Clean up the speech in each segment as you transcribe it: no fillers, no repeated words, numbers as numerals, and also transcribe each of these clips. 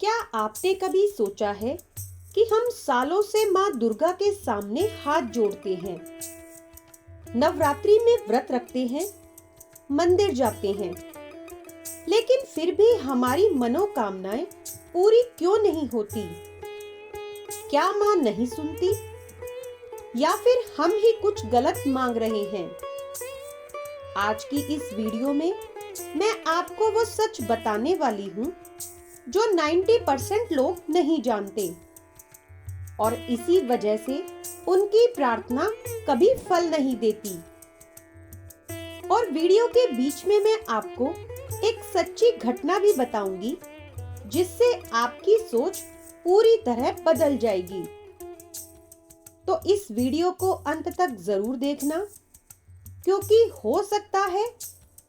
क्या आपने कभी सोचा है कि हम सालों से माँ दुर्गा के सामने हाथ जोड़ते हैं, नवरात्रि में व्रत रखते हैं, मंदिर जाते हैं, लेकिन फिर भी हमारी मनोकामनाएं पूरी क्यों नहीं होती? क्या माँ नहीं सुनती या फिर हम ही कुछ गलत मांग रहे हैं? आज की इस वीडियो में मैं आपको वो सच बताने वाली हूँ जो 90% लोग नहीं जानते और इसी वजह से उनकी प्रार्थना कभी फल नहीं देती। और वीडियो के बीच में मैं आपको एक सच्ची घटना भी बताऊंगी जिससे आपकी सोच पूरी तरह बदल जाएगी। तो इस वीडियो को अंत तक जरूर देखना, क्योंकि हो सकता है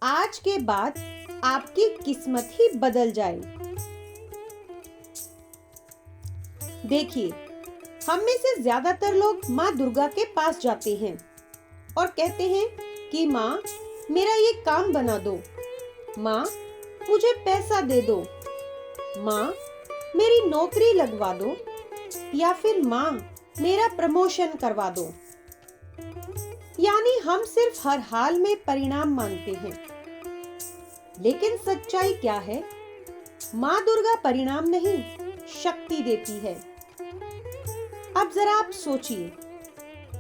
आज के बाद आपकी किस्मत ही बदल जाए। देखिए, हम में से ज्यादातर लोग माँ दुर्गा के पास जाते हैं और कहते हैं कि माँ मेरा ये काम बना दो, माँ मुझे पैसा दे दो, माँ मेरी नौकरी लगवा दो, या फिर माँ मेरा प्रमोशन करवा दो। यानी हम सिर्फ हर हाल में परिणाम मांगते हैं। लेकिन सच्चाई क्या है? माँ दुर्गा परिणाम नहीं, शक्ति देती है। अब जरा आप सोचिए,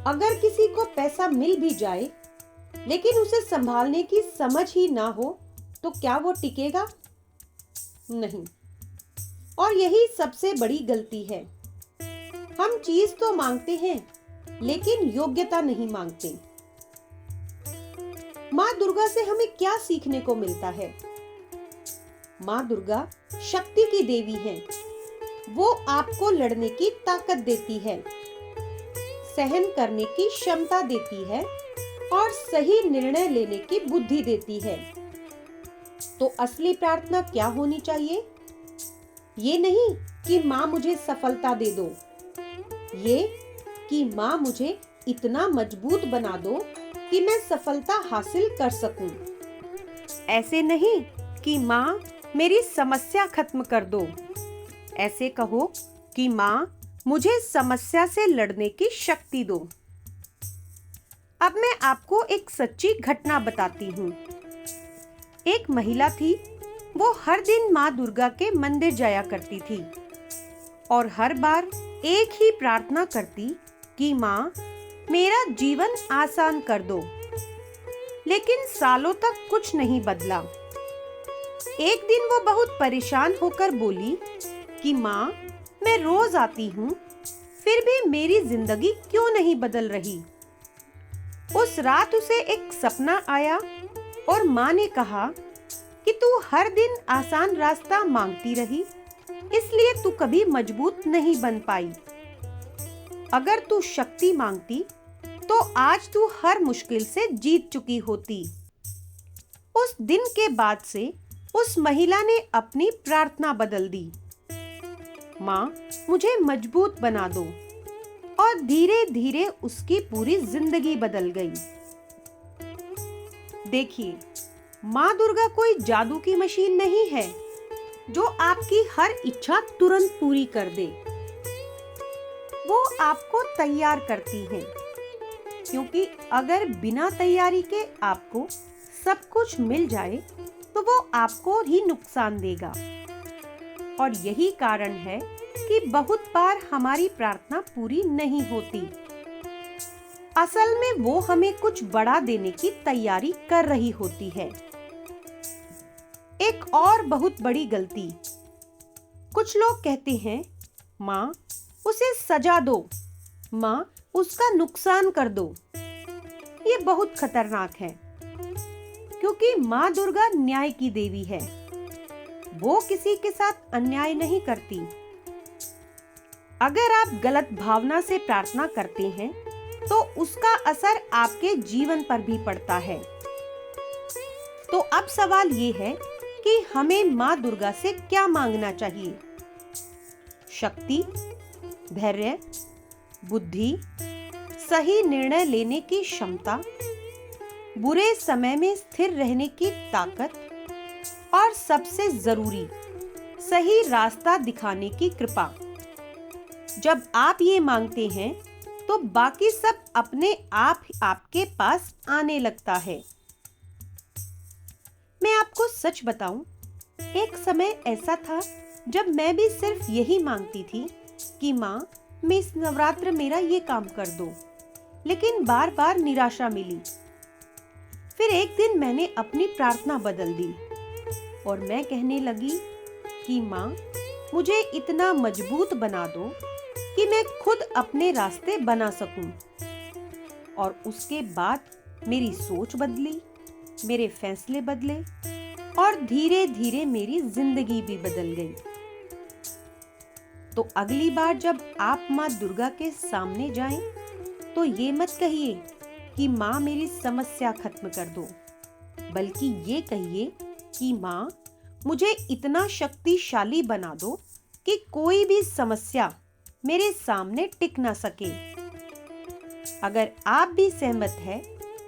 अगर किसी को पैसा मिल भी जाए लेकिन उसे संभालने की समझ ही ना हो तो क्या वो टिकेगा? नहीं। और यही सबसे बड़ी गलती है। हम चीज तो मांगते हैं लेकिन योग्यता नहीं मांगते। माँ दुर्गा से हमें क्या सीखने को मिलता है? माँ दुर्गा शक्ति की देवी है। वो आपको लड़ने की ताकत देती है, सहन करने की क्षमता देती है और सही निर्णय लेने की बुद्धि देती है। तो असली प्रार्थना क्या होनी चाहिए? ये नहीं कि माँ मुझे सफलता दे दो, ये कि माँ मुझे इतना मजबूत बना दो कि मैं सफलता हासिल कर सकूं। ऐसे नहीं कि माँ मेरी समस्या खत्म कर दो, ऐसे कहो कि माँ मुझे समस्या से लड़ने की शक्ति दो। अब मैं आपको एक सच्ची घटना बताती हूँ। एक महिला थी, वो हर दिन माँ दुर्गा के मंदिर जाया करती थी और हर बार एक ही प्रार्थना करती कि माँ मेरा जीवन आसान कर दो। लेकिन सालों तक कुछ नहीं बदला। एक दिन वो बहुत परेशान होकर बोली कि माँ मैं रोज आती हूँ, फिर भी मेरी जिंदगी क्यों नहीं बदल रही? उस रात उसे एक सपना आया और माँ ने कहा कि तू हर दिन आसान रास्ता मांगती रही, इसलिए तू कभी मजबूत नहीं बन पाई। अगर तू शक्ति मांगती तो आज तू हर मुश्किल से जीत चुकी होती। उस दिन के बाद से उस महिला ने अपनी प्रार्थना बदल दी, माँ मुझे मजबूत बना दो, और धीरे धीरे उसकी पूरी जिंदगी बदल गई। देखिए, माँ दुर्गा कोई जादू की मशीन नहीं है जो आपकी हर इच्छा तुरंत पूरी कर दे। वो आपको तैयार करती है, क्योंकि अगर बिना तैयारी के आपको सब कुछ मिल जाए तो वो आपको ही नुकसान देगा। और यही कारण है कि बहुत बार हमारी प्रार्थना पूरी नहीं होती। असल में वो हमें कुछ बड़ा देने की तैयारी कर रही होती है। एक और बहुत बड़ी गलती, कुछ लोग कहते हैं माँ उसे सजा दो, माँ उसका नुकसान कर दो। ये बहुत खतरनाक है, क्योंकि माँ दुर्गा न्याय की देवी है। वो किसी के साथ अन्याय नहीं करती। अगर आप गलत भावना से प्रार्थना करते हैं तो उसका असर आपके जीवन पर भी पड़ता है। तो अब सवाल ये है कि हमें माँ दुर्गा से क्या मांगना चाहिए? शक्ति, धैर्य, बुद्धि, सही निर्णय लेने की क्षमता, बुरे समय में स्थिर रहने की ताकत और सबसे जरूरी सही रास्ता दिखाने की कृपा। जब आप ये मांगते हैं तो बाकी सब अपने आप आपके पास आने लगता है। मैं आपको सच बताऊं, एक समय ऐसा था जब मैं भी सिर्फ यही मांगती थी कि माँ, मैं इस नवरात्र मेरा ये काम कर दो, लेकिन बार बार निराशा मिली। फिर एक दिन मैंने अपनी प्रार्थना बदल दी और मैं कहने लगी कि माँ, मुझे इतना मजबूत बना दो कि मैं खुद अपने रास्ते बना सकूं। और उसके बाद मेरी सोच बदली, मेरे फैसले बदले और धीरे धीरे मेरी जिंदगी भी बदल गई। तो अगली बार जब आप माँ दुर्गा के सामने जाएं, तो ये मत कहिए कि माँ मेरी समस्या खत्म कर दो, बल्कि ये कहिए कि माँ, मुझे इतना शक्तिशाली बना दो कि कोई भी समस्या मेरे सामने टिक ना सके। अगर आप भी सहमत हैं,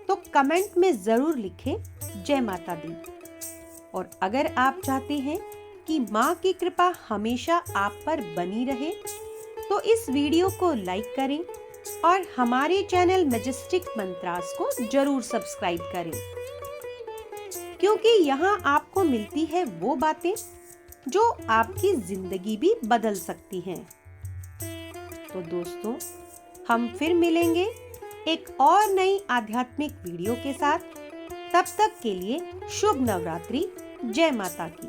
तो कमेंट में जरूर लिखें जय माता दी। और अगर आप चाहते हैं कि माँ की कृपा हमेशा आप पर बनी रहे, तो इस वीडियो को लाइक करें और हमारे चैनल मैजेस्टिक मंत्रास को जरूर सब्सक्राइब करें, क्योंकि यहाँ आपको मिलती है वो बातें जो आपकी जिंदगी भी बदल सकती हैं। तो दोस्तों, हम फिर मिलेंगे एक और नई आध्यात्मिक वीडियो के साथ। तब तक के लिए शुभ नवरात्रि। जय माता की।